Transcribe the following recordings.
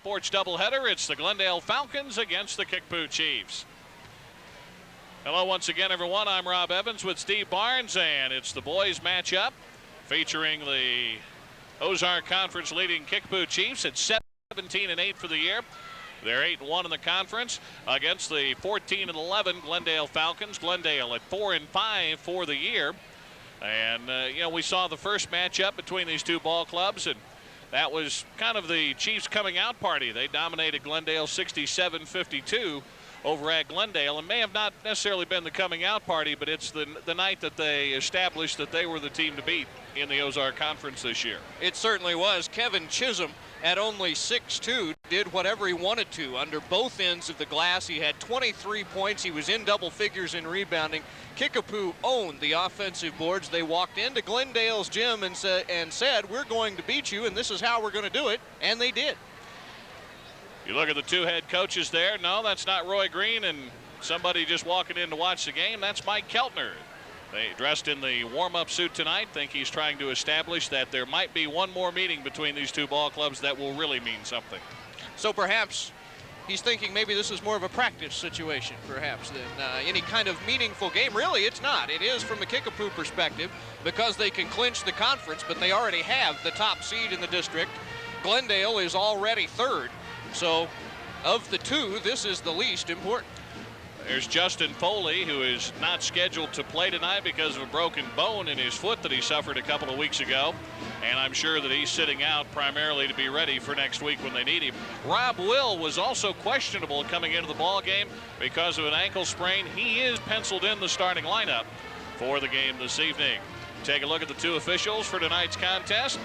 Sports doubleheader. It's the Glendale Falcons against the Kickapoo Chiefs. Hello once again, everyone. I'm Rob Evans with Steve Barnes, and it's the boys matchup featuring the Ozark Conference leading Kickapoo Chiefs at 17-8 for the year. They're 8-1 in the conference against the 14-11 Glendale Falcons. Glendale at 4-5 for the year. And, we saw the first matchup between these two ball clubs, and that was kind of the Chiefs' coming out party. They dominated Glendale 67-52 over at Glendale, and may have not necessarily been the coming out party, but it's the night that they established that they were the team to beat in the Ozark Conference this year. It certainly was. Kevin Chisholm, at only 6'2", did whatever he wanted to under both ends of the glass. He had 23 points. He was in double figures in rebounding. Kickapoo owned the offensive boards. They walked into Glendale's gym and said, we're going to beat you, and this is how we're going to do it, and they did. You look at the two head coaches there. No, that's not Roy Green and somebody just walking in to watch the game. That's Mike Keltner. They dressed in the warm-up suit tonight. Think he's trying to establish that there might be one more meeting between these two ball clubs that will really mean something. So perhaps he's thinking maybe this is more of a practice situation, perhaps, than any kind of meaningful game. Really, it's not. It is from the Kickapoo perspective because they can clinch the conference, but they already have the top seed in the district. Glendale is already third. So of the two, this is the least important. There's Justin Foley, who is not scheduled to play tonight because of a broken bone in his foot that he suffered a couple of weeks ago. And I'm sure that he's sitting out primarily to be ready for next week when they need him. Rob Will was also questionable coming into the ball game because of an ankle sprain. He is penciled in the starting lineup for the game this evening. Take a look at the two officials for tonight's contest.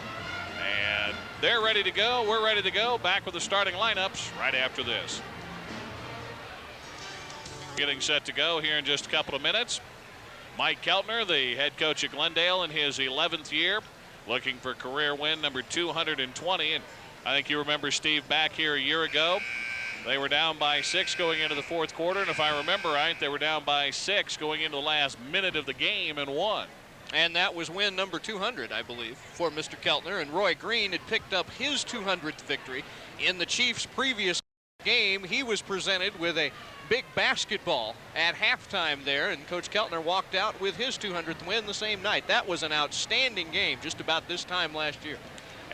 And they're ready to go. We're ready to go. Back with the starting lineups right after this. Getting set to go here in just a couple of minutes. Mike Keltner, the head coach at Glendale in his 11th year, looking for career win number 220. And I think you remember, Steve, back here a year ago, they were down by 6 going into the fourth quarter. And if I remember right, they were down by 6 going into the last minute of the game and won. And that was win number 200, I believe, for Mr. Keltner. And Roy Green had picked up his 200th victory. In the Chiefs' previous game, he was presented with a big basketball at halftime there, and Coach Keltner walked out with his 200th win the same night. That was an outstanding game just about this time last year.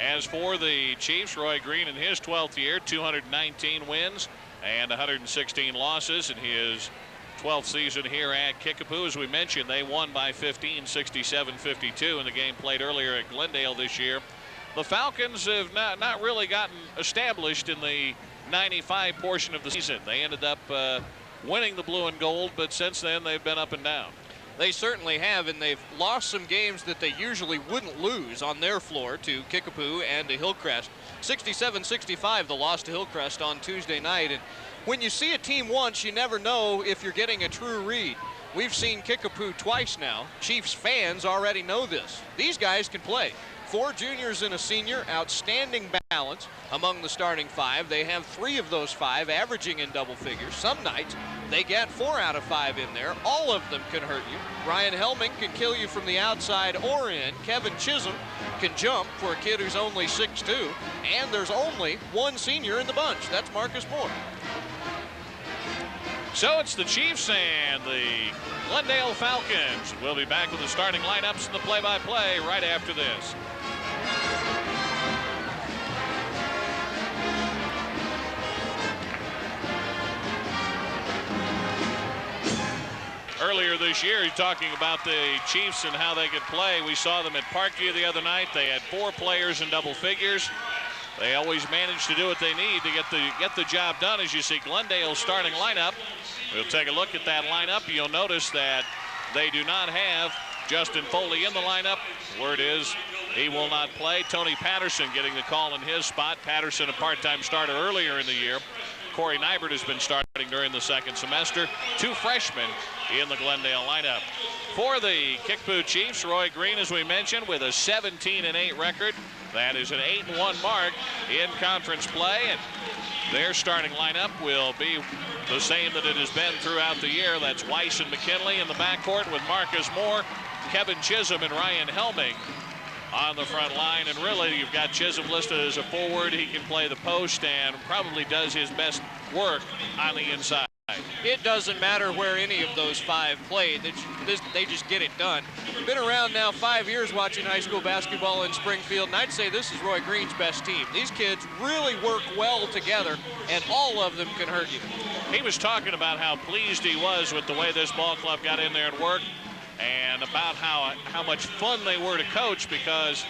As for the Chiefs, Roy Green in his 12th year, 219 wins and 116 losses in his 12th season here at Kickapoo. As we mentioned, they won by 15, 67-52 in the game played earlier at Glendale this year. The Falcons have not really gotten established in the 95 portion of the season. They ended up winning the blue and gold, but since then they've been up and down. They certainly have, and they've lost some games that they usually wouldn't lose on their floor to Kickapoo and to Hillcrest. 67-65 the loss to Hillcrest on Tuesday night. And when you see a team once, you never know if you're getting a true read. We've seen Kickapoo twice now. Chiefs fans already know this. These guys can play. 4 juniors and a senior, outstanding balance among the starting 5. They have 3 of those 5 averaging in double figures. Some nights they get 4 out of 5 in there. All of them can hurt you. Ryan Helming can kill you from the outside or in. Kevin Chisholm can jump for a kid who's only 6'2", and there's only one senior in the bunch. That's Marcus Moore. So it's the Chiefs and the Glendale Falcons. We'll be back with the starting lineups and the play-by-play right after this. Earlier this year, you're talking about the Chiefs and how they could play. We saw them at Parkview the other night. They had 4 players in double figures. They always manage to do what they need to get the job done. As you see Glendale's starting lineup, we'll take a look at that lineup. You'll notice that they do not have Justin Foley in the lineup. Word is he will not play. Tony Patterson getting the call in his spot. Patterson, a part-time starter earlier in the year. Corey Nybert has been starting during the second semester. 2 freshmen in the Glendale lineup. For the Kickapoo Chiefs, Roy Green, as we mentioned, with a 17-8 record. That is an 8-1 mark in conference play, and their starting lineup will be the same that it has been throughout the year. That's Weiss and McKinley in the backcourt with Marcus Moore, Kevin Chisholm, and Ryan Helming on the front line. And really, you've got Chisholm listed as a forward. He can play the post and probably does his best work on the inside. It doesn't matter where any of those five play. They just get it done. Been around now 5 years watching high school basketball in Springfield, and I'd say this is Roy Green's best team. These kids really work well together, and all of them can hurt you. He was talking about how pleased he was with the way this ball club got in there and worked, and about how much fun they were to coach because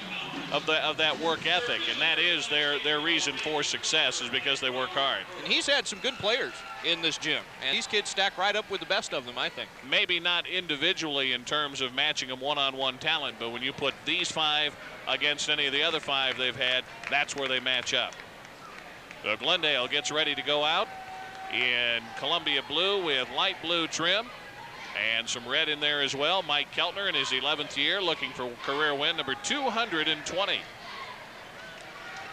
of that work ethic, and that is their reason for success, is because they work hard. And he's had some good players in this gym, and these kids stack right up with the best of them, I think. Maybe not individually in terms of matching them one-on-one talent, but when you put these five against any of the other five they've had, that's where they match up. So Glendale gets ready to go out in Columbia blue with light blue trim and some red in there as well. Mike Keltner in his 11th year looking for career win number 220.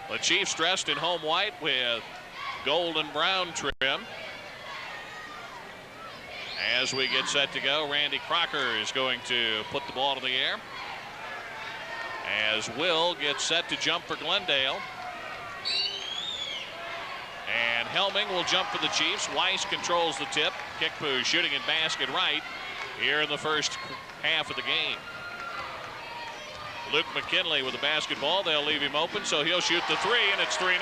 The Chiefs dressed in home white with gold and brown trim. As we get set to go, Randy Crocker is going to put the ball to the air. As Will gets set to jump for Glendale. And Helming will jump for the Chiefs. Weiss controls the tip. Kickapoo shooting in basket right here in the first half of the game. Luke McKinley with the basketball. They'll leave him open, so he'll shoot the three, and it's 3-0.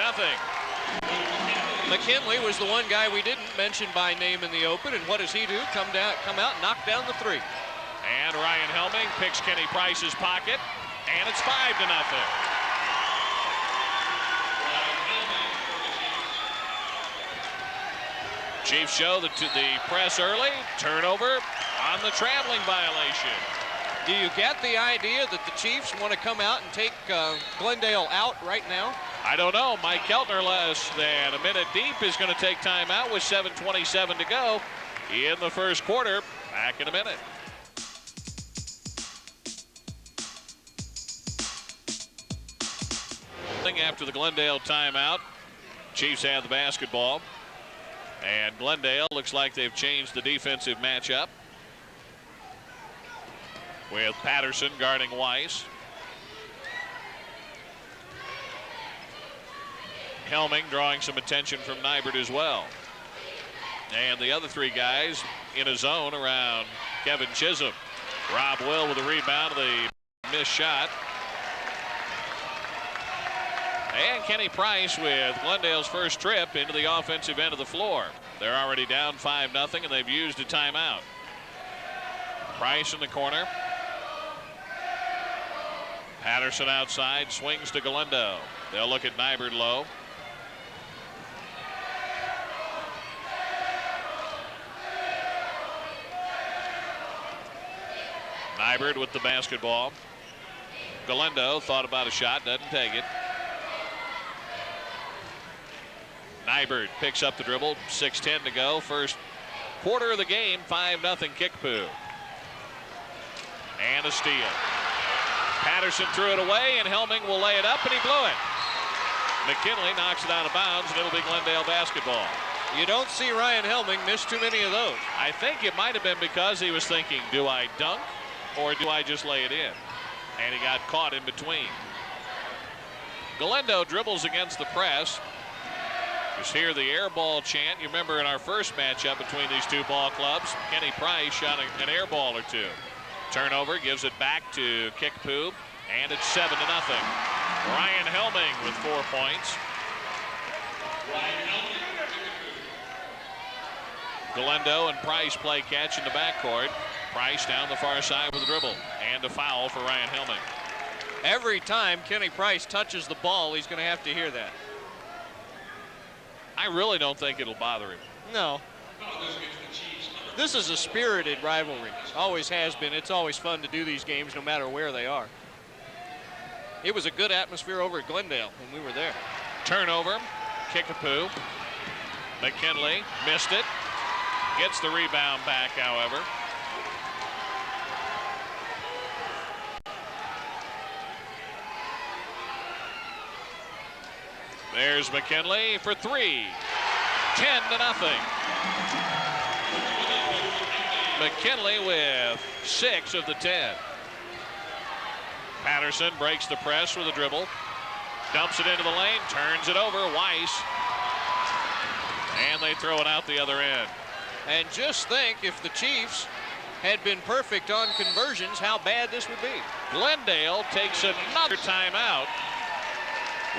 McKinley was the one guy we didn't mention by name in the open, and what does he do? Come out, knock down the three. And Ryan Helming picks Kenny Price's pocket, and it's 5-0. Chiefs show the press early. Turnover on the traveling violation. Do you get the idea that the Chiefs want to come out and take Glendale out right now? I don't know. Mike Keltner, less than a minute deep, is going to take time out with 7:27 to go in the first quarter. Back in a minute. After the Glendale timeout, Chiefs have the basketball. And Glendale looks like they've changed the defensive matchup with Patterson guarding Weiss. Helming drawing some attention from Nybert as well. And the other three guys in a zone around Kevin Chisholm. Rob Will with a rebound, the missed shot. And Kenny Price with Glendale's first trip into the offensive end of the floor. They're already down 5-0, and they've used a timeout. Price in the corner. Patterson outside, swings to Glendale. They'll look at Nybert low. Nybert with the basketball. Glendale thought about a shot, doesn't take it. Nybert picks up the dribble, 6:10 to go. First quarter of the game, 5-0 Kickapoo. And a steal. Patterson threw it away, and Helming will lay it up, and he blew it. McKinley knocks it out of bounds, and it'll be Glendale basketball. You don't see Ryan Helming miss too many of those. I think it might have been because he was thinking, do I dunk or do I just lay it in? And he got caught in between. Glendale dribbles against the press. Just hear the air ball chant. You remember in our first matchup between these two ball clubs, Kenny Price shot an air ball or two. Turnover, gives it back to Kickapoo, and it's 7-0. Ryan Helming with 4 points. Glendale and Price play catch in the backcourt. Price down the far side with a dribble, and a foul for Ryan Helming. Every time Kenny Price touches the ball, he's going to have to hear that. I really don't think it'll bother him. No. This is a spirited rivalry. Always has been. It's always fun to do these games no matter where they are. It was a good atmosphere over at Glendale when we were there. Turnover. Kickapoo. McKinley missed it. Gets the rebound back, however. There's McKinley for three. 10-0. McKinley with 6 of the 10. Patterson breaks the press with a dribble. Dumps it into the lane, turns it over. Weiss. And they throw it out the other end. And just think, if the Chiefs had been perfect on conversions, how bad this would be. Glendale takes another timeout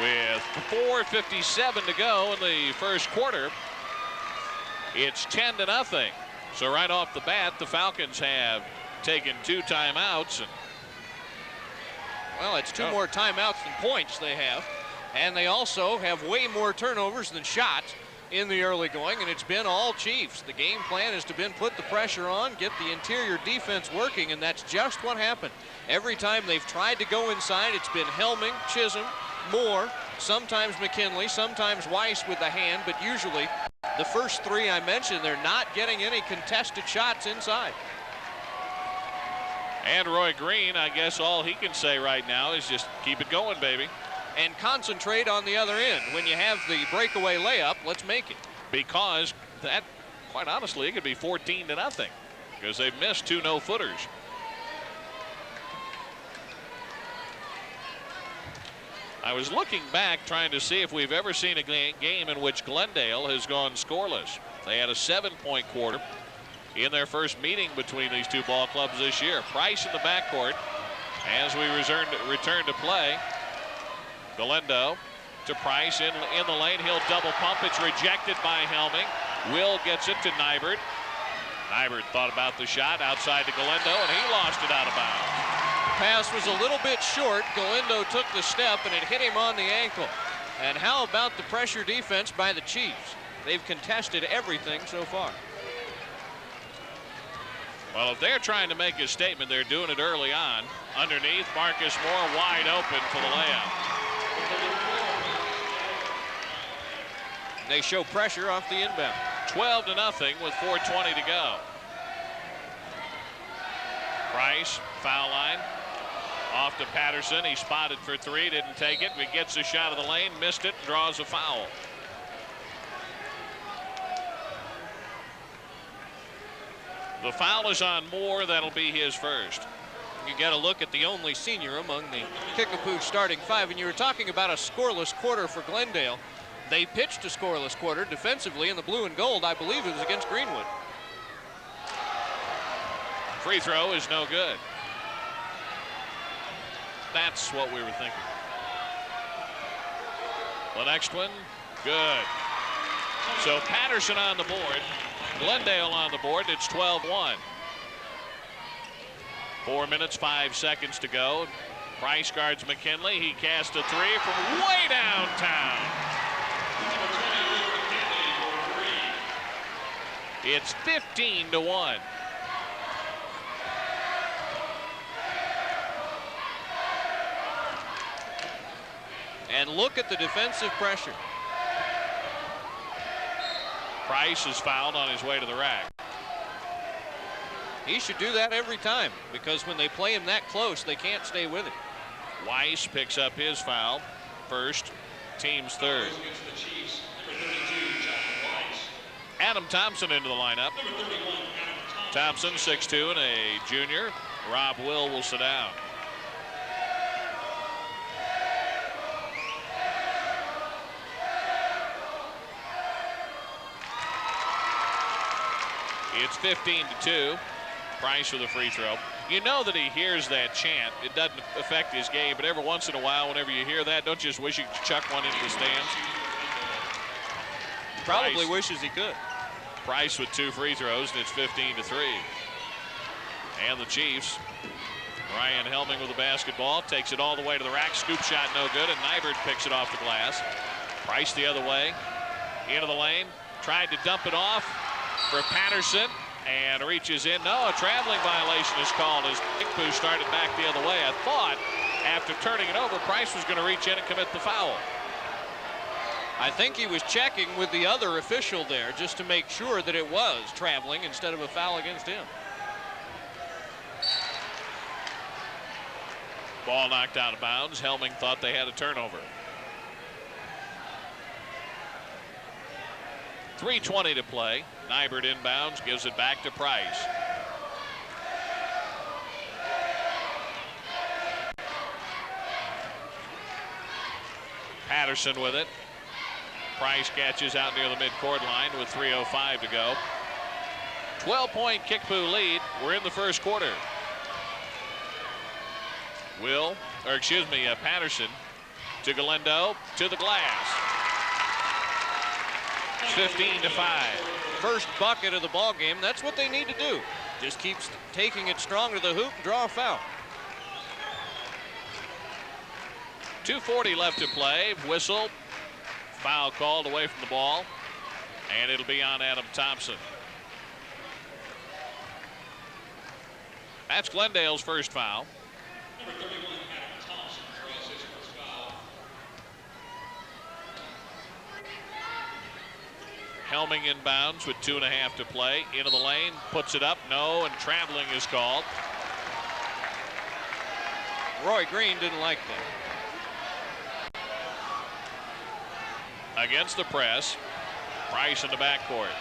with 4:57 to go in the first quarter. It's 10-0. So right off the bat, the Falcons have taken 2 timeouts. Well, it's 2 more timeouts than points they have. And they also have way more turnovers than shots in the early going, and it's been all Chiefs. The game plan has been put the pressure on, get the interior defense working, and that's just what happened. Every time they've tried to go inside, it's been Helming, Chisholm, Moore, sometimes McKinley, sometimes Weiss with the hand, but usually the first 3 I mentioned, they're not getting any contested shots inside. And Roy Green, I guess all he can say right now is just keep it going, baby. And concentrate on the other end. When you have the breakaway layup, let's make it. Because that, quite honestly, it could be 14-0 because they've missed 2 no-footers. I was looking back trying to see if we've ever seen a game in which Glendale has gone scoreless. They had a 7-point quarter in their first meeting between these 2 ball clubs this year. Price in the backcourt as we return to play. Galendo to Price in the lane. He'll double pump. It's rejected by Helming. Will gets it to Nybert. Nybert thought about the shot outside to Galendo, and he lost it out of bounds. Pass was a little bit short. Galendo took the step, and it hit him on the ankle. And how about the pressure defense by the Chiefs? They've contested everything so far. Well, if they're trying to make a statement, they're doing it early on. Underneath, Marcus Moore wide open for the layup. They show pressure off the inbound. 12-0 with 4:20 to go. Price, foul line. Off to Patterson. He spotted for 3, didn't take it. But gets a shot of the lane, missed it, draws a foul. The foul is on Moore. That'll be his first. You got to look at the only senior among the Kickapoo starting 5. And you were talking about a scoreless quarter for Glendale. They pitched a scoreless quarter defensively in the blue and gold. I believe it was against Greenwood. Free throw is no good. That's what we were thinking. The next one, good. So Patterson on the board. Glendale on the board. It's 12-1. 4 minutes, 5 seconds to go. Price guards McKinley. He cast a 3 from way downtown. It's 15-1. And look at the defensive pressure. Price is fouled on his way to the rack. He should do that every time, because when they play him that close, they can't stay with it. Weiss picks up his foul. First, team's third. Adam Thompson into the lineup. Thompson, 6'2", and a junior. Rob will sit down. It's 15-2. Price with a free throw. You know that he hears that chant. It doesn't affect his game, but every once in a while, whenever you hear that, don't you just wish you could chuck one into the stands? Probably wishes he could. Price with 2 free throws, and it's 15-3. And the Chiefs, Ryan Helming with the basketball, takes it all the way to the rack. Scoop shot no good, and Nybert picks it off the glass. Price the other way, into the lane, tried to dump it off for Patterson, and reaches in. No, a traveling violation is called as Kickapoo started back the other way. I thought after turning it over, Price was going to reach in and commit the foul. I think he was checking with the other official there just to make sure that it was traveling instead of a foul against him. Ball knocked out of bounds. Helming thought they had a turnover. 3:20 to play. Nybert inbounds, gives it back to Price. Patterson with it. Price catches out near the midcourt line with 3:05 to go. 12-point Kickapoo lead. We're in the first quarter. Patterson to Glendale to the glass. 15-5. First bucket of the ball game. That's what they need to do. Just keep taking it strong to the hoop and draw a foul. 2:40 left to play. Whistle. Foul called away from the ball. And it'll be on Adam Thompson. That's Glendale's first foul. Number 31, Adam Thompson, draws his first foul. Helming inbounds with 2.5 to play. Into the lane, puts it up, no, and traveling is called. Roy Green didn't like that. Against the press, Price in the backcourt.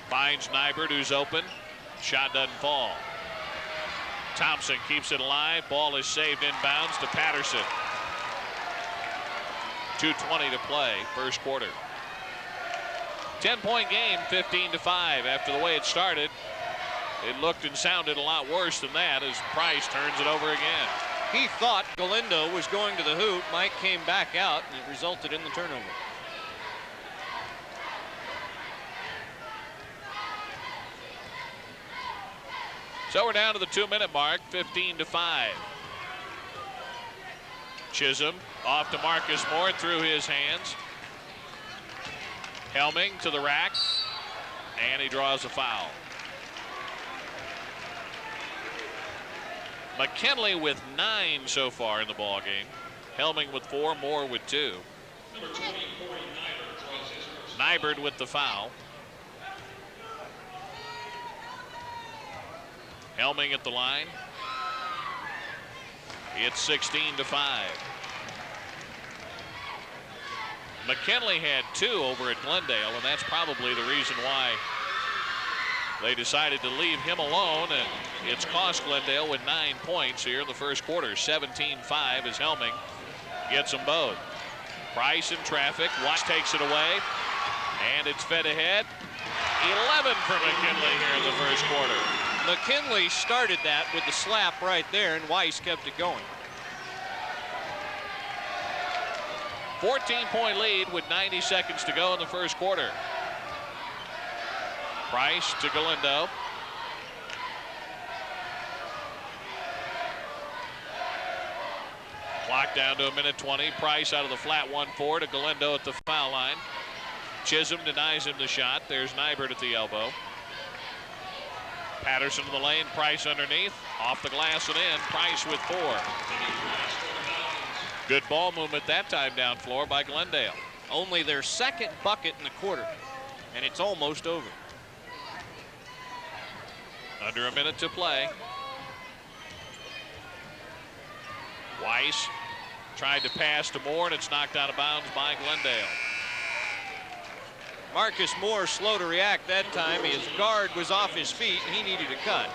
Finds Nybert, who's open. Shot doesn't fall. Thompson keeps it alive. Ball is saved inbounds to Patterson. 2:20 to play, first quarter. 10-point game, 15-5. After the way it started, it looked and sounded a lot worse than that as Price turns it over again. He thought Galindo was going to the hoop. Mike came back out, and it resulted in the turnover. So we're down to the 2-minute mark, 15-5. Chisholm off to Marcus Moore through his hands. Helming to the rack, and he draws a foul. McKinley with 9 so far in the ball game. Helming with 4, Moore with 2. Number 20, Corey Nybert with the foul. Helming at the line. It's 16-5. McKinley had 2 over at Glendale, and that's probably the reason why they decided to leave him alone, and it's cost Glendale with 9 points here in the first quarter. 17-5 as Helming gets them both. Price in traffic. Watch takes it away, and it's fed ahead. 11 for McKinley here in the first quarter. McKinley started that with the slap right there, and Weiss kept it going. 14-point lead with 90 seconds to go in the first quarter. Price to Galindo. Clock down to 1:20. Price out of the flat 1-4 to Galindo at the foul line. Chisholm denies him the shot. There's Nybert at the elbow. Patterson to the lane. Price underneath. Off the glass and in. Price with 4. Good ball movement that time down floor by Glendale. Only their second bucket in the quarter, and it's almost over. Under a minute to play. Weiss tried to pass to Moore, and it's knocked out of bounds by Glendale. Marcus Moore slow to react that time. His guard was off his feet, and he needed a cut.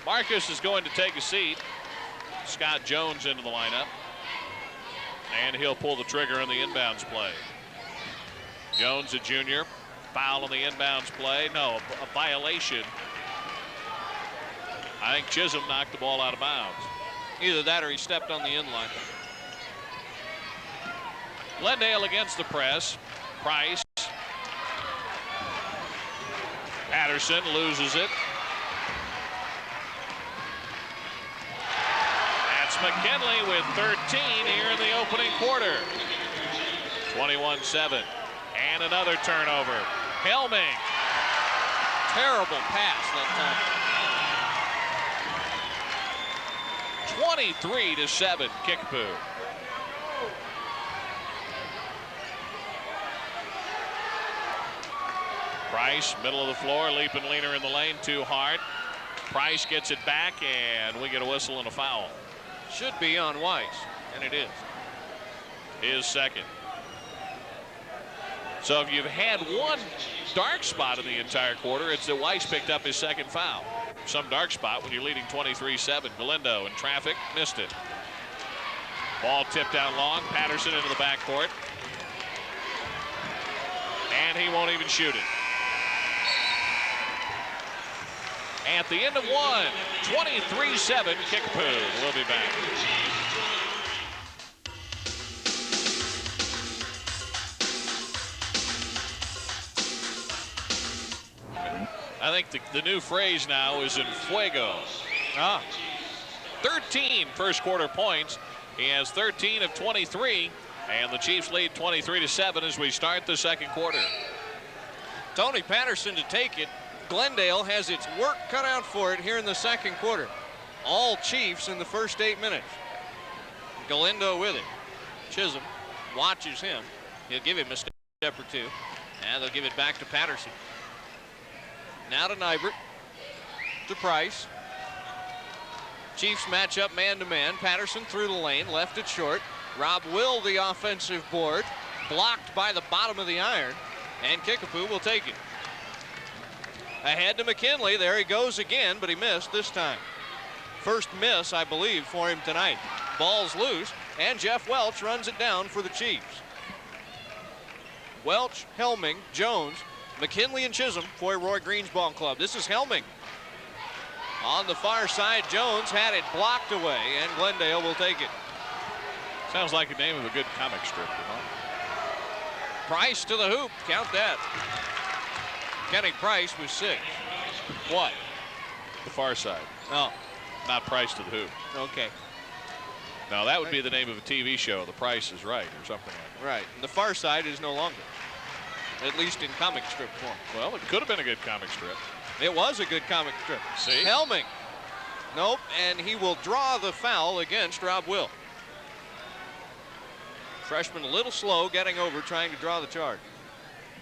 Marcus is going to take a seat. Scott Jones into the lineup, and he'll pull the trigger on the inbounds play. Jones, a junior. Foul on the inbounds play. No, a violation. I think Chisholm knocked the ball out of bounds. Either that or he stepped on the inline. Glendale against the press. Price. Patterson loses it. That's McKinley with 13 here in the opening quarter. 21-7. And another turnover. Helming. Terrible pass that time. 23-7, Kickapoo. Price, middle of the floor, leap and leaner in the lane, too hard. Price gets it back, and we get a whistle and a foul. Should be on Weiss, and it is. His second. So if you've had one dark spot in the entire quarter, it's that Weiss picked up his second foul. Some dark spot when you're leading 23-7. Galindo in traffic, missed it. Ball tipped down long. Patterson into the backcourt. And he won't even shoot it. At the end of one, 23-7, Kickapoo. We'll be back. I think the new phrase now is in fuego. 13 first quarter points. He has 13 of 23, and the Chiefs lead 23-7 as we start the second quarter. Tony Patterson to take it. Glendale has its work cut out for it here in the second quarter. All Chiefs in the first 8 minutes. Galindo with it. Chisholm watches him. He'll give him a step or two. And they'll give it back to Patterson. Now to Nybert. To Price. Chiefs match up man-to-man. Patterson through the lane, left it short. Rob Will, the offensive board. Blocked by the bottom of the iron. And Kickapoo will take it. Ahead to McKinley. There he goes again, but he missed this time. First miss, I believe, for him tonight. Ball's loose, and Jeff Welch runs it down for the Chiefs. Welch, Helming, Jones, McKinley, and Chisholm for Roy Green's ball club. This is Helming. On the far side, Jones had it blocked away, and Glendale will take it. Sounds like the name of a good comic strip, you know? Price to the hoop. Count that. Kenny Price was 6. What? The far side. Oh. Not Price to the hoop. Okay. Now, that would be the name of a TV show, The Price is Right, or something like that. Right. The far side is no longer. At least in comic strip form. Well, it could have been a good comic strip. It was a good comic strip. See? Helming. Nope, and he will draw the foul against Rob Will. Freshman a little slow getting over, trying to draw the charge.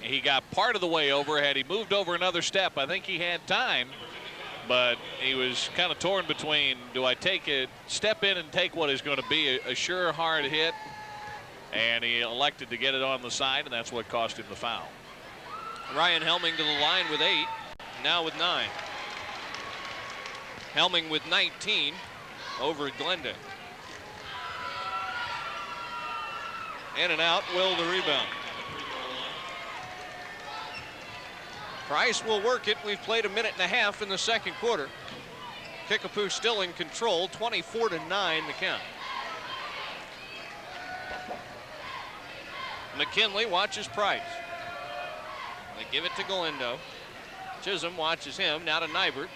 He got part of the way over. Had he moved over another step, I think he had time, but he was kind of torn between, do I take it, step in and take what is going to be a sure hard hit, and he elected to get it on the side, and that's what cost him the foul. Ryan Helming to the line with 8, now with 9. Helming with 19 over at Glendale. In and out, Will the rebound. Price will work it. We've played a minute and a half in the second quarter. Kickapoo still in control, 24-9 the count. McKinley watches Price. They give it to Galindo. Chisholm watches him, now to Nybert.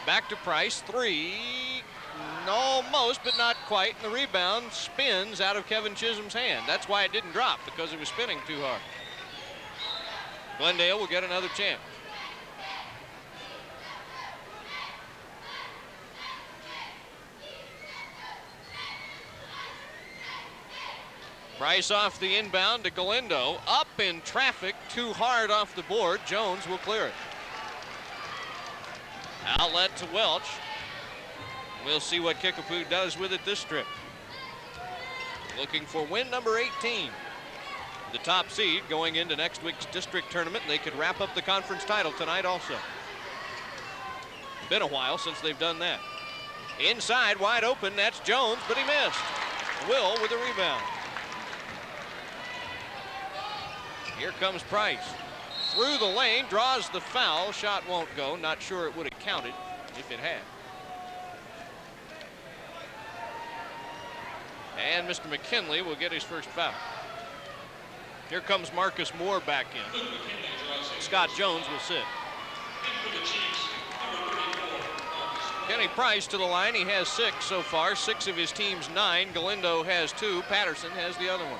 Back to Price, 3. Almost, but not quite. And the rebound spins out of Kevin Chisholm's hand. That's why it didn't drop, because it was spinning too hard. Glendale will get another chance. Price off the inbound to Galindo. Up in traffic, too hard off the board. Jones will clear it. Outlet to Welch. We'll see what Kickapoo does with it this trip. Looking for win number 18. The top seed going into next week's district tournament. They could wrap up the conference title tonight also. Been a while since they've done that. Inside, wide open, that's Jones, but he missed. Will with the rebound. Here comes Price. Through the lane, draws the foul. Shot won't go. Not sure it would have counted if it had. And Mr. McKinley will get his first foul. Here comes Marcus Moore back in. Scott Jones will sit. Kenny Price to the line. He has 6 so far. 6 of his team's 9. Galindo has 2. Patterson has the other one.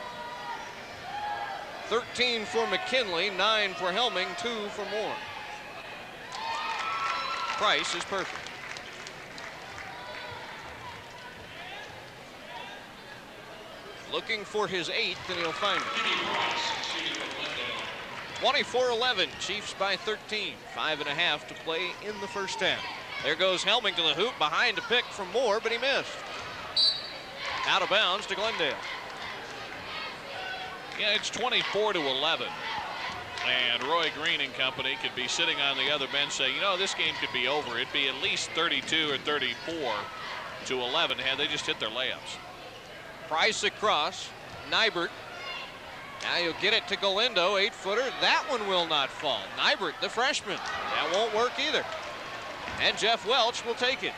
13 for McKinley, 9 for Helming, 2 for Moore. Price is perfect. Looking for his 8th, and he'll find it. 24-11, Chiefs by 13. 5.5 to play in the first half. There goes Helming to the hoop, behind a pick from Moore, but he missed. Out of bounds to Glendale. Yeah, it's 24-11. And Roy Green and company could be sitting on the other bench saying, you know, this game could be over. It'd be at least 32 or 34-11 had they just hit their layups. Price across. Nybert. Now you'll get it to Galindo, 8-footer. That one will not fall. Nybert, the freshman. That won't work either. And Jeff Welch will take it.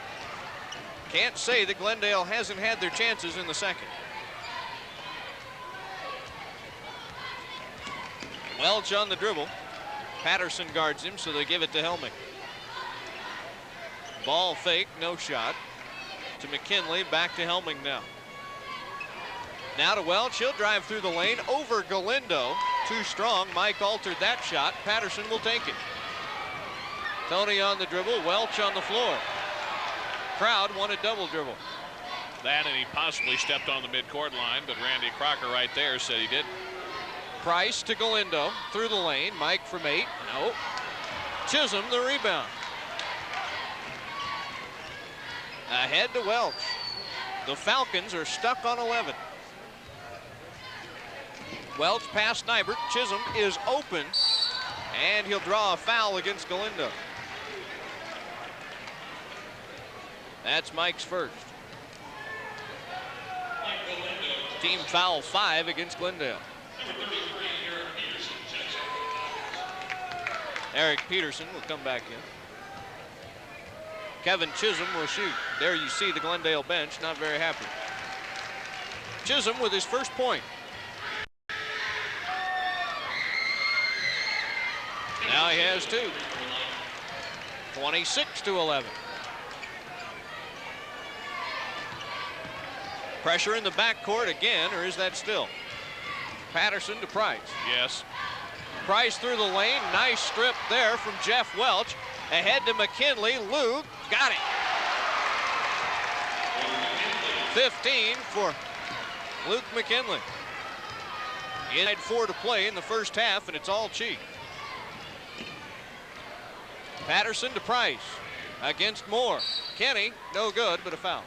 Can't say that Glendale hasn't had their chances in the second. Welch on the dribble. Patterson guards him, so they give it to Helming. Ball fake, no shot. To McKinley, back to Helming now. Now to Welch, he'll drive through the lane over Galindo. Too strong, Mike altered that shot. Patterson will take it. Tony on the dribble, Welch on the floor. Crowd wanted double dribble. That, and he possibly stepped on the midcourt line, but Randy Crocker right there said he didn't. Price to Galindo, through the lane, Mike from 8, no. Chisholm the rebound. Ahead to Welch. The Falcons are stuck on 11. Welch past Nybert. Chisholm is open, and he'll draw a foul against Galindo. That's Mike's first. Team foul 5 against Glendale. Eric Peterson will come back in. Kevin Chisholm will shoot. There you see the Glendale bench, not very happy. Chisholm with his first point. Now he has 2. 26-11. Pressure in the backcourt again, or is that still? Patterson to Price. Yes. Price through the lane. Nice strip there from Jeff Welch. Ahead to McKinley. Luke got it. 15 for Luke McKinley. Inside 4 to play in the first half, and it's all cheap. Patterson to Price. Against Moore. Kenny, no good, but a foul.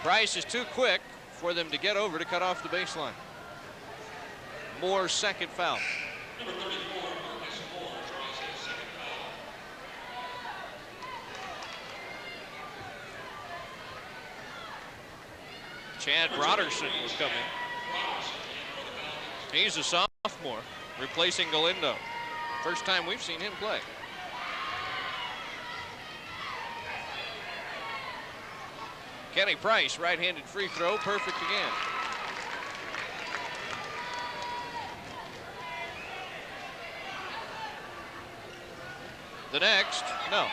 Price is too quick for them to get over to cut off the baseline. Moore's second foul. Chad Broderson will come in. He's a sophomore, replacing Galindo. First time we've seen him play. Kenny Price, right-handed free throw, perfect again. The next, no.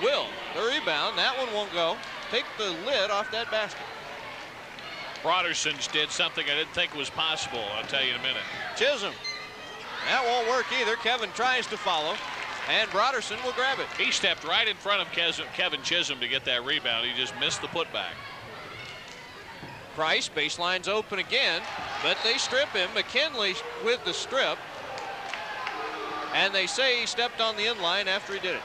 Will, the rebound, that one won't go. Take the lid off that basket. Broderson's did something I didn't think was possible, I'll tell you in a minute. Chisholm, that won't work either. Kevin tries to follow, and Broderson will grab it. He stepped right in front of Kevin Chisholm to get that rebound. He just missed the putback. Price, baseline's open again, but they strip him. McKinley with the strip, and they say he stepped on the inline after he did it.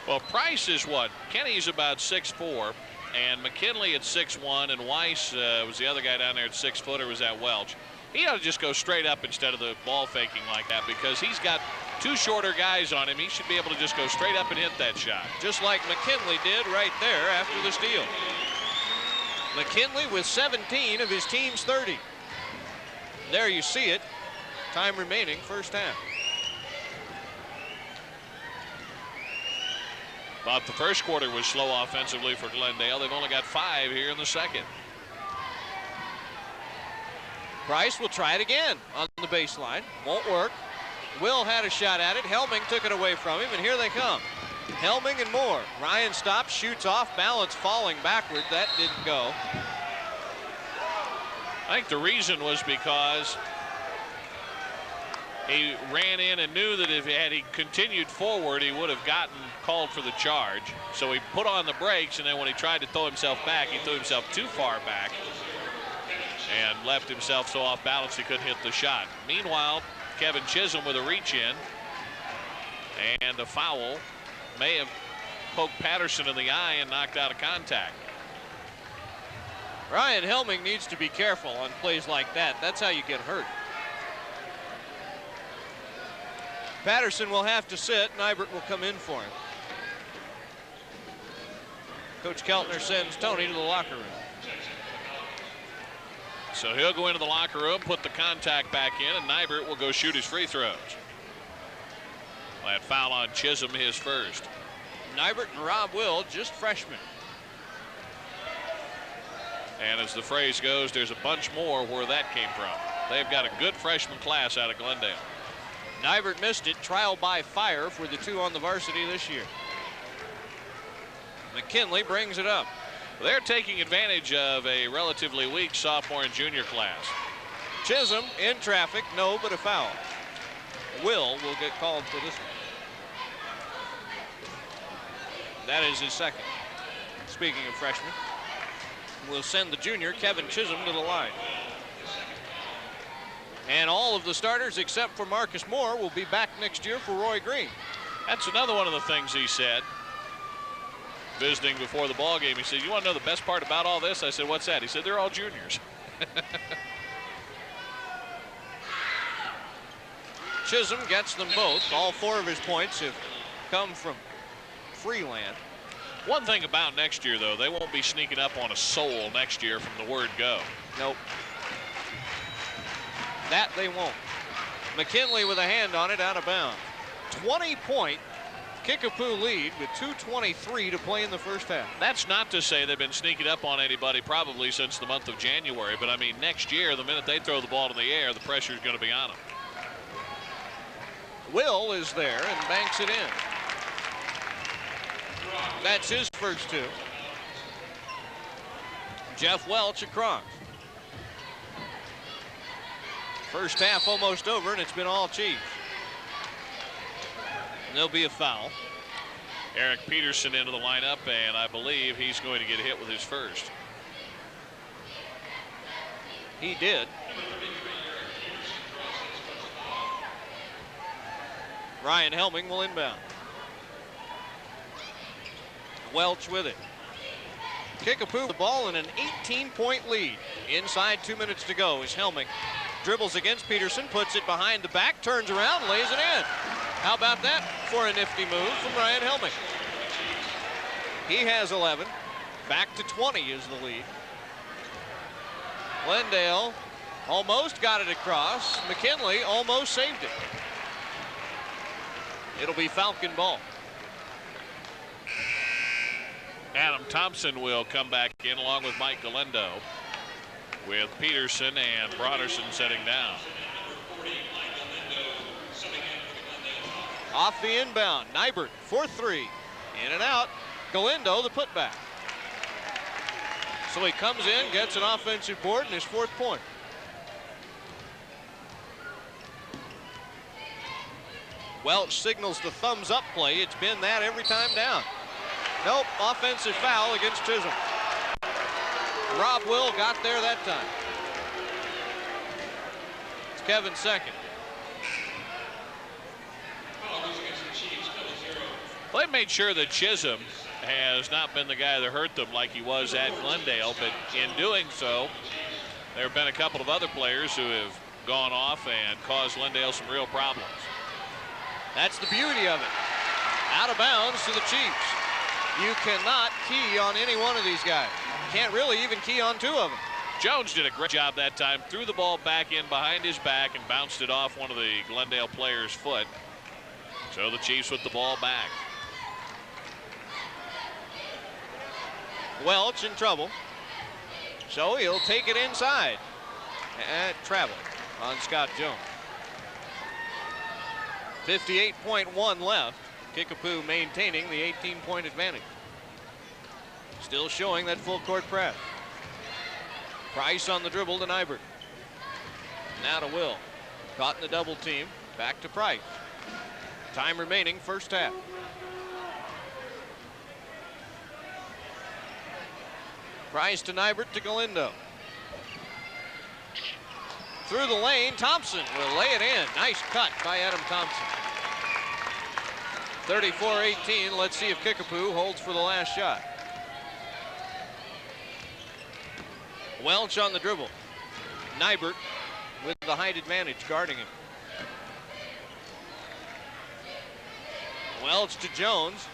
Well, Price is what? Kenny's about 6'4", and McKinley at 6'1", and Weiss was the other guy down there at 6-footer, was that Welch. He ought to just go straight up instead of the ball faking like that, because he's got 2 shorter guys on him. He should be able to just go straight up and hit that shot. Just like McKinley did right there after the steal. McKinley with 17 of his team's 30. There you see it. Time remaining, first half. But the first quarter was slow offensively for Glendale. They've only got 5 here in the second. Price will try it again on the baseline. Won't work. Will had a shot at it. Helming took it away from him, and here they come. Helming and Moore. Ryan stops, shoots off balance, falling backward. That didn't go. I think the reason was because he ran in and knew that if he continued forward, he would have gotten called for the charge. So he put on the brakes, and then when he tried to throw himself back, he threw himself too far back and left himself so off balance he couldn't hit the shot. Meanwhile, Kevin Chisholm with a reach in, and a foul. May have poked Patterson in the eye and knocked out of contact. Ryan Helming needs to be careful on plays like that. That's how you get hurt. Patterson will have to sit. Nybert will come in for him. Coach Keltner sends Tony to the locker room. So he'll go into the locker room, put the contact back in, and Nybert will go shoot his free throws. That foul on Chisholm, his first. Nybert and Rob Will, just freshmen. And as the phrase goes, there's a bunch more where that came from. They've got a good freshman class out of Glendale. Nybert missed it. Trial by fire for the two on the varsity this year. McKinley brings it up. They're taking advantage of a relatively weak sophomore and junior class. Chisholm in traffic, no, but a foul. Will get called for this one. That is his second. Speaking of freshmen, we'll send the junior Kevin Chisholm to the line. And all of the starters except for Marcus Moore will be back next year for Roy Green. That's another one of the things he said. Visiting before the ball game, he said, "You want to know the best part about all this?" I said, "What's that?" He said, "They're all juniors." Chisholm gets them both. All four of his points have come from Freeland. One thing about next year, though, they won't be sneaking up on a soul next year from the word go. Nope. That they won't. McKinley with a hand on it, out of bounds. 20-point Kickapoo lead with 2:23 to play in the first half. That's not to say they've been sneaking up on anybody probably since the month of January, but I mean, next year, the minute they throw the ball in the air, the pressure is going to be on them. Will is there and banks it in. That's his first two. Jeff Welch across. First half almost over, and it's been all Chiefs. And there'll be a foul. Eric Peterson into the lineup, and I believe he's going to get hit with his first. He did. Ryan Helming will inbound. Welch with it. Kickapoo the ball in an 18-point lead. Inside 2 minutes to go as Helming dribbles against Peterson, puts it behind the back, turns around, lays it in. How about that for a nifty move from Ryan Helming? He has 11. Back to 20 is the lead. Glendale almost got it across. McKinley almost saved it. It'll be Falcon ball. Adam Thompson will come back in along with Mike Galendo, with Peterson and Broderson setting down. Off the inbound, Nybert for three. In and out, Galendo the putback. So he comes in, gets an offensive board, and his fourth point. Welch signals the thumbs up play. It's been that every time down. Nope, offensive foul against Chisholm. Rob Will got there that time. It's Kevin's second. Well, they made sure that Chisholm has not been the guy that hurt them like he was at Glendale, but in doing so, there have been a couple of other players who have gone off and caused Glendale some real problems. That's the beauty of it. Out of bounds to the Chiefs. You cannot key on any one of these guys. Can't really even key on two of them. Jones did a great job that time, threw the ball back in behind his back and bounced it off one of the Glendale players' foot. So the Chiefs with the ball back. Welch in trouble. So he'll take it inside. And travel on Scott Jones. 58.1 left. Kickapoo maintaining the 18-point advantage. Still showing that full court press. Price on the dribble to Nybert. Now to Will. Caught in the double team. Back to Price. Time remaining, first half. Price to Nybert to Galendo. Through the lane, Thompson will lay it in. Nice cut by Adam Thompson. 34-18. Let's see if Kickapoo holds for the last shot. Welch on the dribble. Nybert with the height advantage guarding him. Welch to Jones.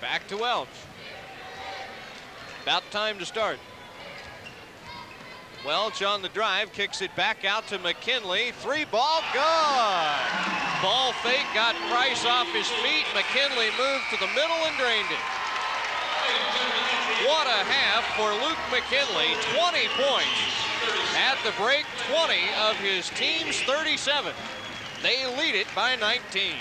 Back to Welch. About time to start. Welch on the drive, kicks it back out to McKinley. 3-ball, good. Ball fake, got Price off his feet. McKinley moved to the middle and drained it. What a half for Luke McKinley, 20 points. At the break, 20 of his team's 37. They lead it by 19.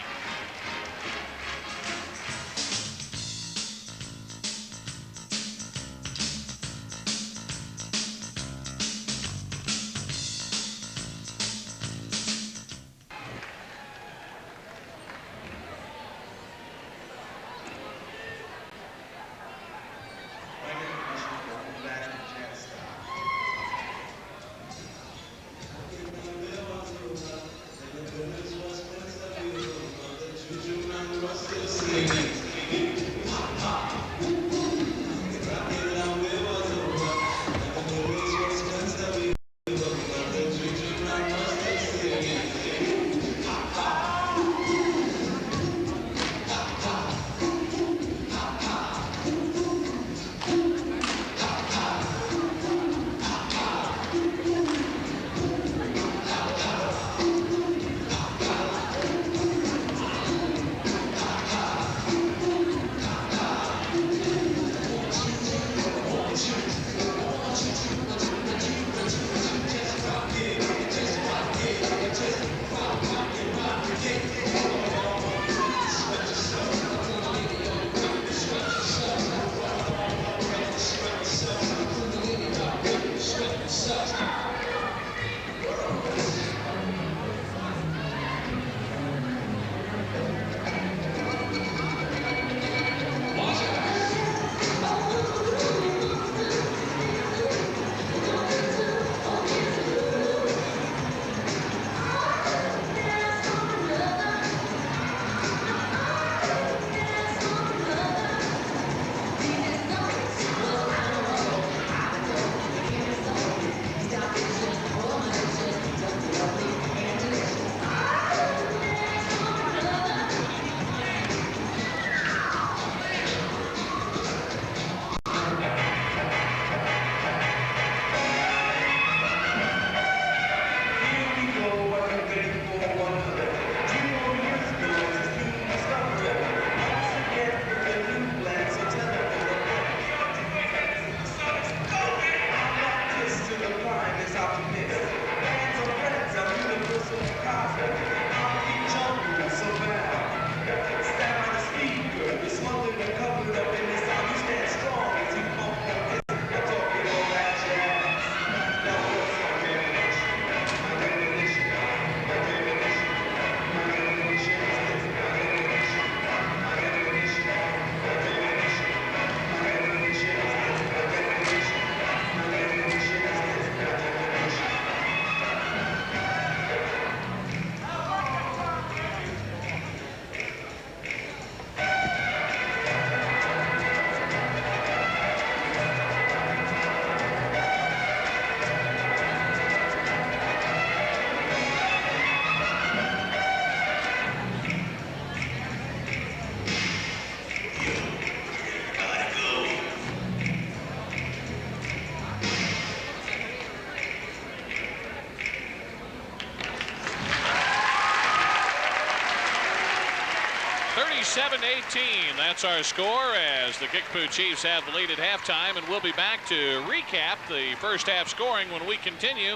That's our score as the Kickapoo Chiefs have the lead at halftime, and we'll be back to recap the first half scoring when we continue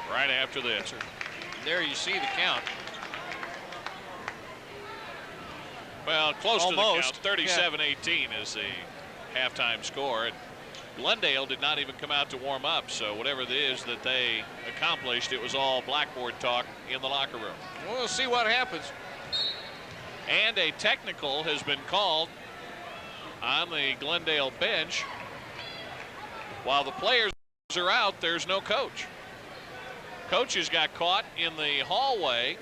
right after this. There you see the count. Well, close almost to the count. 37-18 is the halftime score. Glendale did not even come out to warm up, so whatever it is that they accomplished, it was all blackboard talk in the locker room. We'll see what happens. And a technical has been called on the Glendale bench. While the players are out, there's no coach. Coaches got caught in the hallway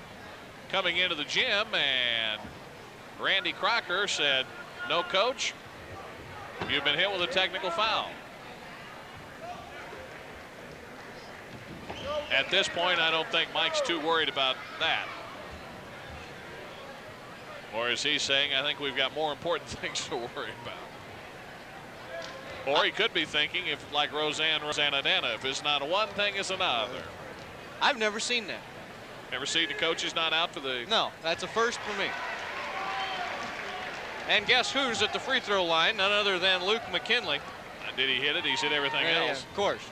coming into the gym, and Randy Crocker said, "No coach, you've been hit with a technical foul." At this point, I don't think Mike's too worried about that. Or as he's saying, I think we've got more important things to worry about. Or he could be thinking, if like Rosanna Dana, if it's not one thing, it's another. I've never seen that. Never seen the coaches not out for the... No, that's a first for me. And guess who's at the free throw line? None other than Luke McKinley. Did he hit it? He's hit everything else. Yeah, of course.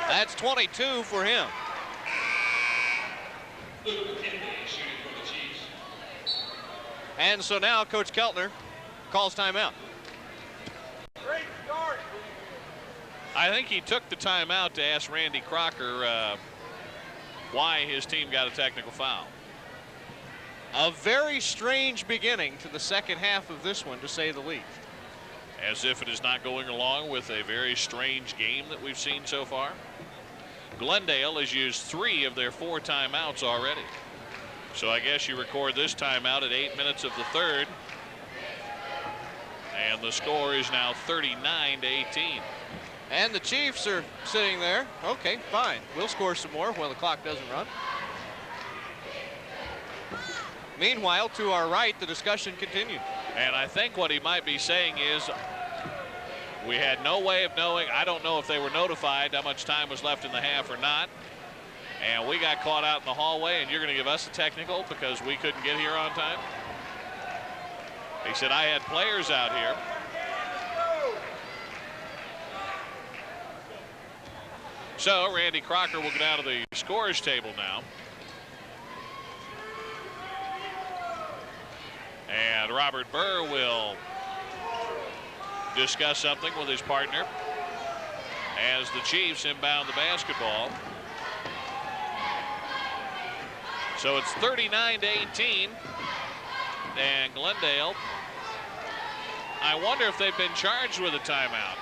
That's 22 for him. And so now Coach Keltner calls timeout. I think he took the timeout to ask Randy Crocker why his team got a technical foul. A very strange beginning to the second half of this one, to say the least. As if it is not going along with a very strange game that we've seen so far. Glendale has used 3 of their 4 timeouts already. So I guess you record this timeout at 8 minutes of the third. And the score is now 39-18. And the Chiefs are sitting there. Okay, fine. We'll score some more while the clock doesn't run. Meanwhile, to our right, the discussion continues. And I think what he might be saying is, we had no way of knowing. I don't know if they were notified how much time was left in the half or not. And we got caught out in the hallway, and you're going to give us a technical because we couldn't get here on time? He said, I had players out here. So Randy Crocker will go down to the scorers table now. And Robert Burr will discuss something with his partner as the Chiefs inbound the basketball. So it's 39-18, and Glendale, I wonder if they've been charged with a timeout.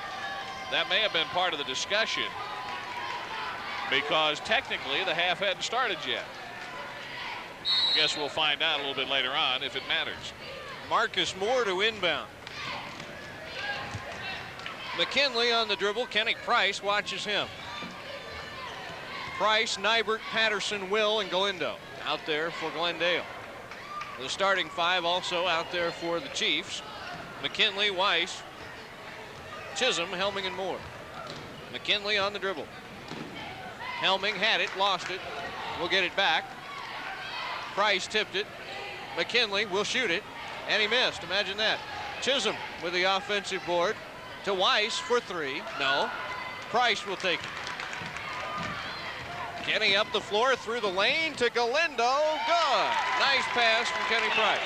That may have been part of the discussion, because technically the half hadn't started yet. I guess we'll find out a little bit later on if it matters. Marcus Moore to inbound. McKinley on the dribble. Kenny Price watches him. Price, Nybert, Patterson, Will, and Galindo out there for Glendale. The starting 5 also out there for the Chiefs. McKinley, Weiss, Chisholm, Helming, and Moore. McKinley on the dribble. Helming had it, lost it. Will get it back. Price tipped it. McKinley will shoot it, and he missed. Imagine that. Chisholm with the offensive board to Weiss for 3. No. Price will take it. Kenny up the floor through the lane to Galindo. Good. Nice pass from Kenny Price.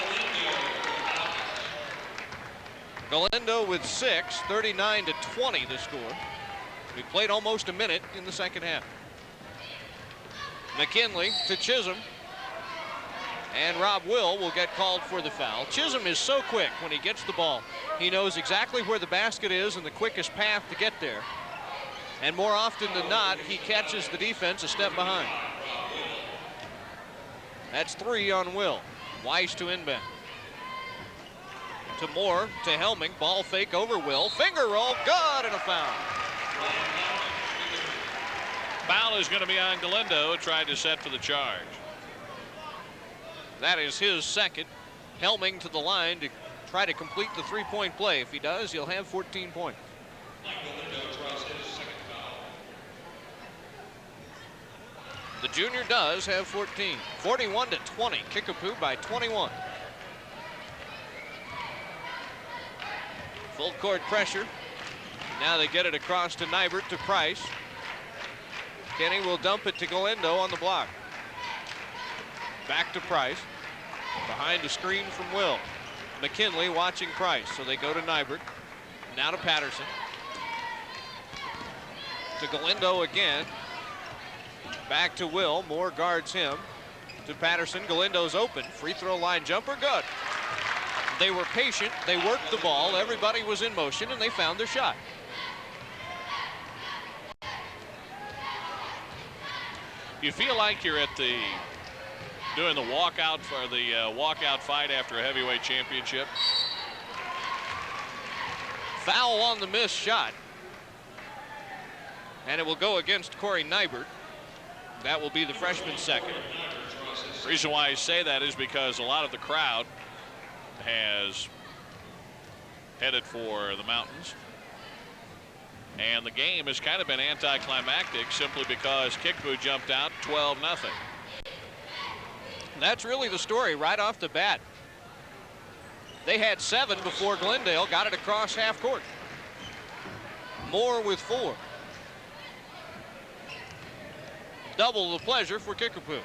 Galindo with 6, 39-20 the score. We played almost a minute in the second half. McKinley to Chisholm. And Rob will get called for the foul. Chisholm is so quick when he gets the ball. He knows exactly where the basket is and the quickest path to get there. And more often than not, he catches the defense a step behind. That's 3 on Will. Weiss to inbound. To Moore, to Helming. Ball fake over Will. Finger roll, good, and a foul. Foul is going to be on Galindo, who tried to set for the charge. That is his second. Helming to the line to try to complete the 3-point play. If he does, he'll have 14 points. The junior does have 14. 41-20. Kickapoo by 21. Full court pressure. Now they get it across to Nybert to Price. Kenny will dump it to Galindo on the block. Back to Price. Behind a screen from Will. McKinley watching Price, so they go to Nybert. Now to Patterson. To Galindo again. Back to Will. Moore guards him. To Patterson. Galindo's open. Free throw line jumper. Good. They were patient. They worked the ball. Everybody was in motion, and they found their shot. You feel like you're at the doing the walkout for the walkout fight after a heavyweight championship. Foul on the missed shot. And it will go against Corey Nybert. That will be the freshman's second. The reason why I say that is because a lot of the crowd has headed for the mountains. And the game has kind of been anticlimactic simply because Kickapoo jumped out 12-0. That's really the story right off the bat. They had 7 before Glendale got it across half court. Moore with 4. Double the pleasure for Kickapoo.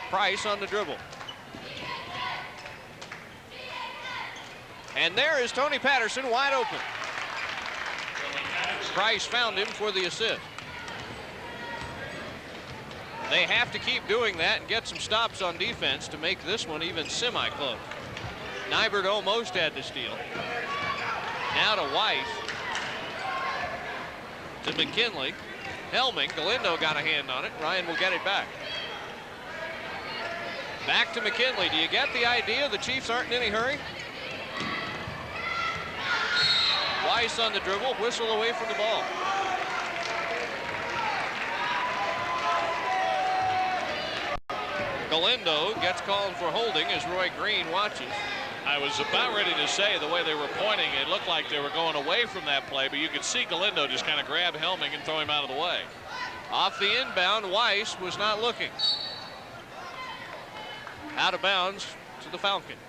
Price on the dribble. And there is Tony Patterson wide open. Price found him for the assist. They have to keep doing that and get some stops on defense to make this one even semi-close. Nybert almost had the steal. Now to Weiss. To McKinley. Helming. Galindo got a hand on it. Ryan will get it back. Back to McKinley. Do you get the idea the Chiefs aren't in any hurry? Weiss on the dribble, whistle away from the ball. Galindo gets called for holding as Roy Green watches. I was about ready to say the way they were pointing, it looked like they were going away from that play, but you could see Galindo just kind of grab Helming and throw him out of the way. Off the inbound, Weiss was not looking. Out of bounds to the Falcons.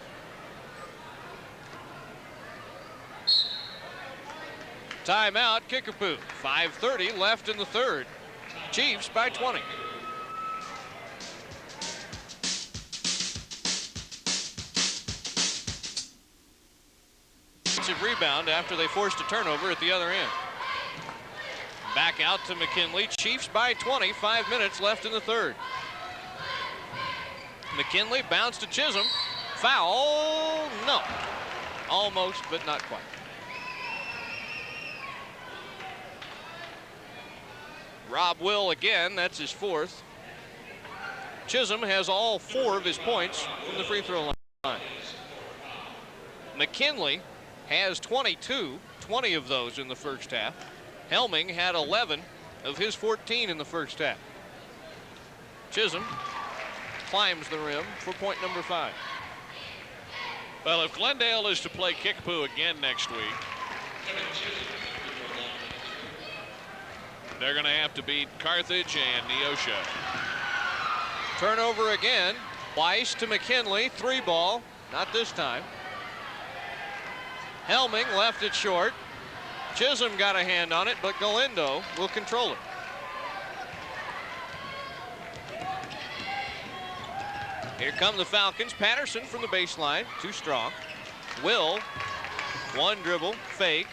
Timeout, Kickapoo. 5:30 left in the third. Chiefs by 20. Rebound after they forced a turnover at the other end. Back out to McKinley. Chiefs by 20. 5 minutes left in the third. McKinley bounced to Chisholm. Foul. No. Almost, but not quite. Rob Will again. That's his 4th. Chisholm has all 4 of his points from the free throw line. McKinley has 22, 20 of those in the first half. Helming had 11 of his 14 in the first half. Chisholm climbs the rim for point number 5. Well, if Glendale is to play Kickapoo again next week, they're going to have to beat Carthage and Neosho. Turnover again. Weiss to McKinley, 3 ball, not this time. Helming left it short. Chisholm got a hand on it, but Galindo will control it. Here come the Falcons. Patterson from the baseline, too strong. Will, 1 dribble, fake,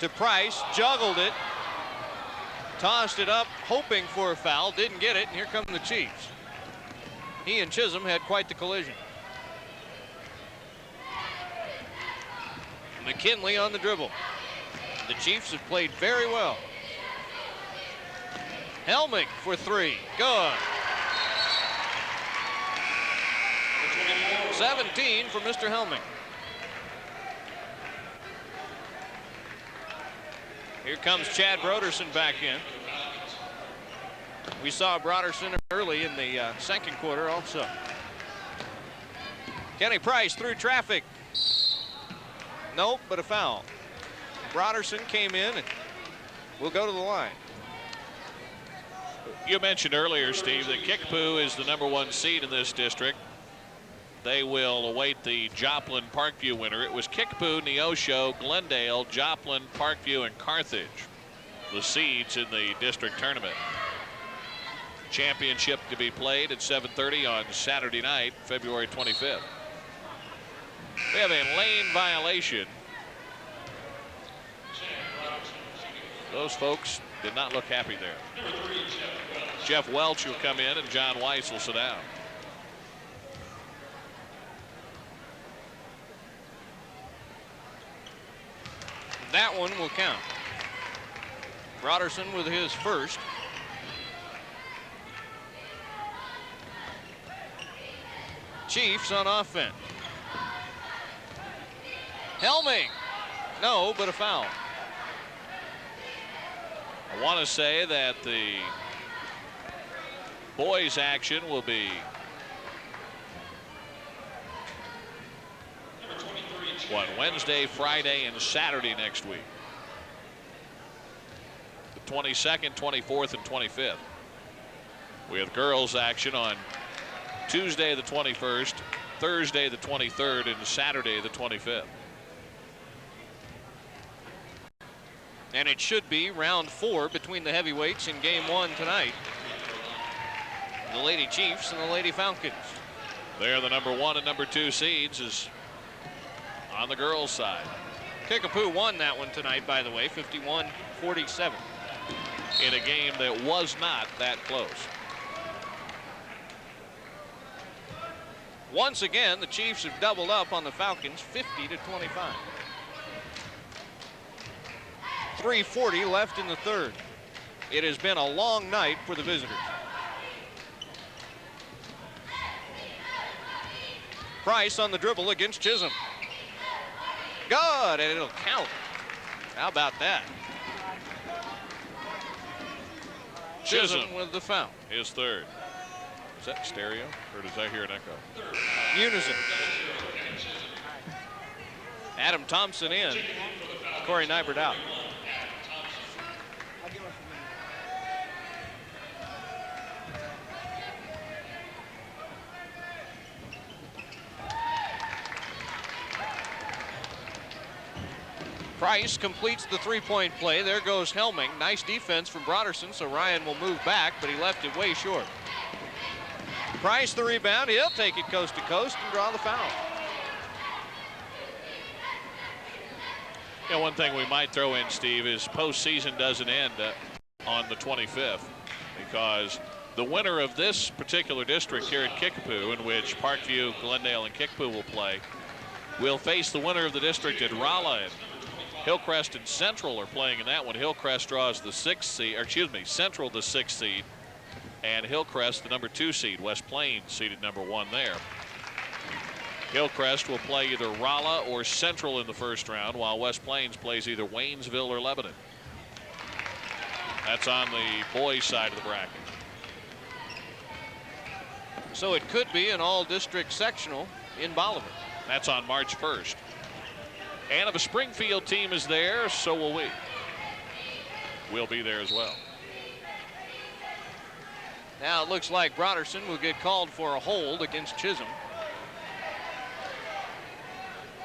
to Price, juggled it, tossed it up, hoping for a foul, didn't get it, and here come the Chiefs. He and Chisholm had quite the collision. McKinley on the dribble. The Chiefs have played very well. Helming for 3. Good. 17 for Mr. Helming. Here comes Chad Broderson back in. We saw Broderson early in the second quarter also. Kenny Price through traffic. Nope, but a foul. Broderson came in and will go to the line. You mentioned earlier, Steve, that Kickapoo is the #1 seed in this district. They will await the Joplin Parkview winner. It was Kickapoo, Neosho, Glendale, Joplin, Parkview, and Carthage, the seeds in the district tournament. Championship to be played at 7:30 on Saturday night, February 25th. We have a lane violation. Those folks did not look happy there. Jeff Welch will come in and John Weiss will sit down. That one will count. Broderson with his first. Chiefs on offense. Helming. No, but a foul. I want to say that the boys' action will be Wednesday, Friday, and Saturday next week. The 22nd, 24th, and 25th. We have girls action on Tuesday the 21st, Thursday the 23rd, and Saturday the 25th. And it should be round 4 between the heavyweights in game 1 tonight. The Lady Chiefs and the Lady Falcons. They're the number 1 and number 2 seeds is on the girls' side. Kickapoo won that one tonight, by the way, 51-47. In a game that was not that close. Once again, the Chiefs have doubled up on the Falcons, 50-25. 3:40 left in the third. It has been a long night for the visitors. Price on the dribble against Chisholm. Good, and it'll count. How about that? Chisholm with the foul. His third. Is that stereo, or does I hear an echo? Unison. Adam Thompson in. Corey Nybert out. Price completes the three-point play. There goes Helming. Nice defense from Broderson, so Ryan will move back, but he left it way short. Price the rebound. He'll take it coast to coast and draw the foul. Yeah, one thing we might throw in, Steve, is postseason doesn't end on the 25th, because the winner of this particular district here at Kickapoo, in which Parkview, Glendale, and Kickapoo will play, will face the winner of the district at Rolla. And Hillcrest and Central are playing in that one. Hillcrest draws the 6th seed, or excuse me, Central the 6th seed, and Hillcrest the number 2 seed. West Plains seeded number 1 there. Hillcrest will play either Rolla or Central in the first round, while West Plains plays either Waynesville or Lebanon. That's on the boys' side of the bracket. So it could be an all-district sectional in Bolivar. That's on March 1st. And if a Springfield team is there, so will we. We'll be there as well. Now it looks like Broderson will get called for a hold against Chisholm.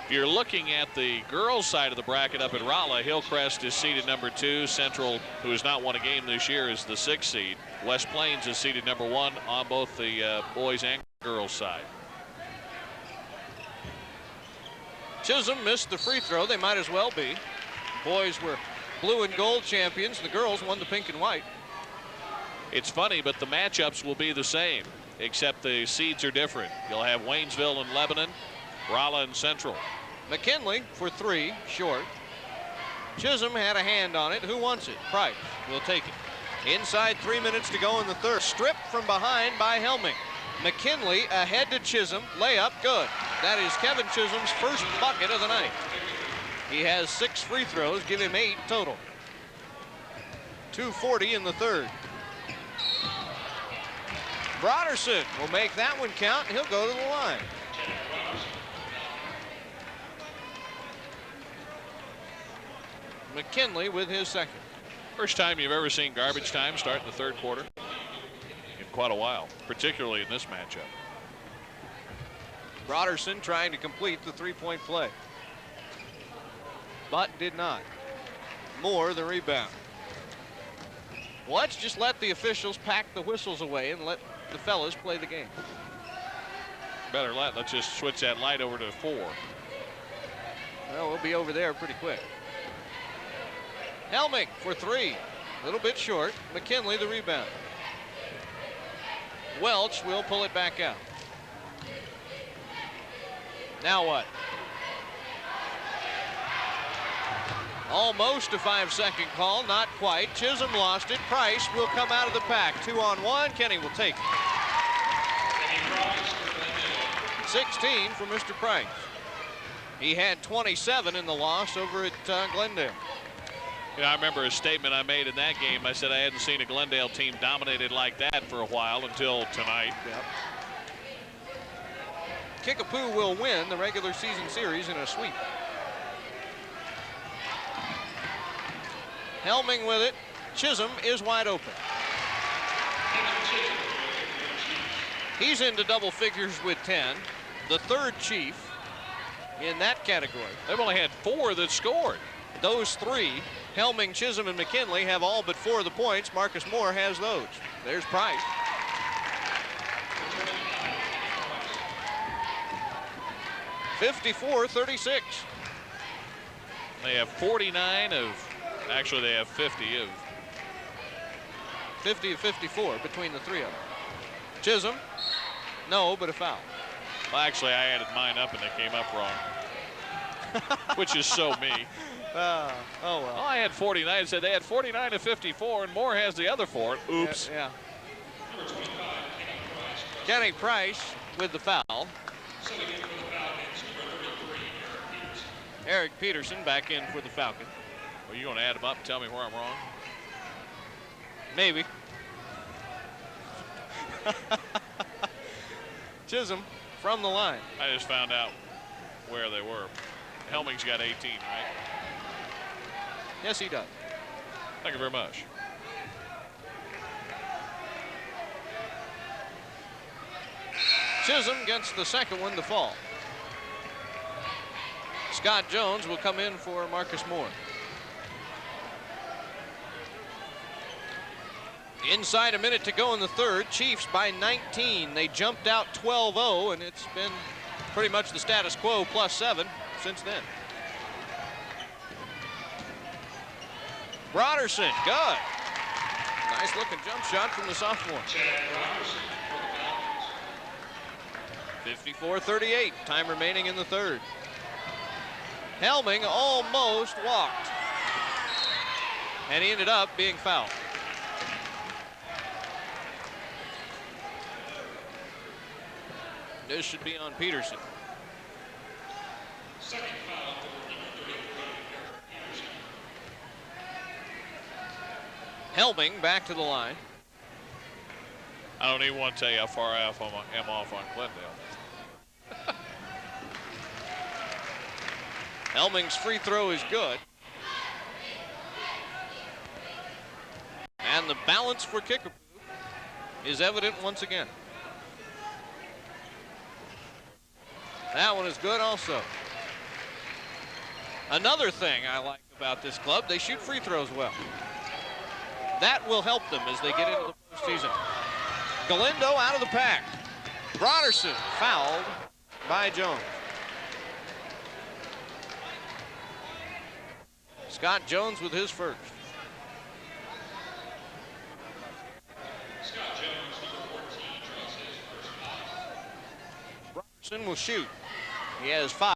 If you're looking at the girls' side of the bracket up at Rolla, Hillcrest is seeded number 2. Central, who has not won a game this year, is the 6th seed. West Plains is seeded number 1 on both the boys' and girls' side. Chisholm missed the free throw. They might as well be. Boys were blue and gold champions. The girls won the pink and white. It's funny, but the matchups will be the same, except the seeds are different. You'll have Waynesville and Lebanon, Rolla and Central. McKinley for 3, short. Chisholm had a hand on it. Who wants it? Price will take it. Inside 3 minutes to go in the third. Stripped from behind by Helming. McKinley ahead to Chisholm. Layup, good. That is Kevin Chisholm's first bucket of the night. He has 6 free throws, give him 8 total. 2:40 in the third. Broderson will make that one count, and he'll go to the line. McKinley with his second. First time you've ever seen garbage time start in the third quarter in quite a while, particularly in this matchup. Broderson trying to complete the three-point play, but did not. Moore the rebound. Let's just let the officials pack the whistles away and let the fellas play the game. Better let's just switch that light over to 4. Well, we'll be over there pretty quick. Helming for 3, a little bit short. McKinley the rebound. Welch will pull it back out. Now what? Almost a 5-second call, not quite. Chisholm lost it. Price will come out of the pack. 2-on-1. Kenny will take it. 16 for Mr. Price. He had 27 in the loss over at Glendale. You know, I remember a statement I made in that game. I said I hadn't seen a Glendale team dominated like that for a while until tonight. Yep. Kickapoo will win the regular season series in a sweep. Helming with it. Chisholm is wide open. He's into double figures with 10. The third Chief in that category. They've only had 4 that scored. Those 3, Helming, Chisholm, and McKinley, have all but 4 of the points. Marcus Moore has those. There's Price. (54-36). They have 49 of, actually they have 50 of. 50 of 54 between the 3 of them. Chisholm, no, but a foul. Well, actually, I added mine up and it came up wrong, which is so me. Oh, well. I had 49, said they had 49 of 54, and Moore has the other 4. Oops. Yeah. Kenny Price with the foul. Eric Peterson back in for the Falcon. Well, you going to add them up and tell me where I'm wrong? Maybe. Chisholm from the line. I just found out where they were. Helming's got 18, right? Yes, he does. Thank you very much. Chisholm gets the second one to fall. Scott Jones will come in for Marcus Moore. Inside a minute to go in the third. Chiefs by 19. They jumped out 12-0, and it's been pretty much the status quo, +7 since then. Broderson, good. Nice looking jump shot from the sophomore. 54-38, time remaining in the third. Helming almost walked, and he ended up being fouled. This should be on Peterson. Second foul. Helming back to the line. I don't even want to tell you how far I am off on Glendale. Helming's free throw is good. And the balance for Kickapoo is evident once again. That one is good also. Another thing I like about this club, they shoot free throws well. That will help them as they get into the postseason. Galindo out of the pack. Broderson fouled by Jones. Scott Jones with his first. Scott Jones, number 14, draws his first. Broderson will shoot. He has 5.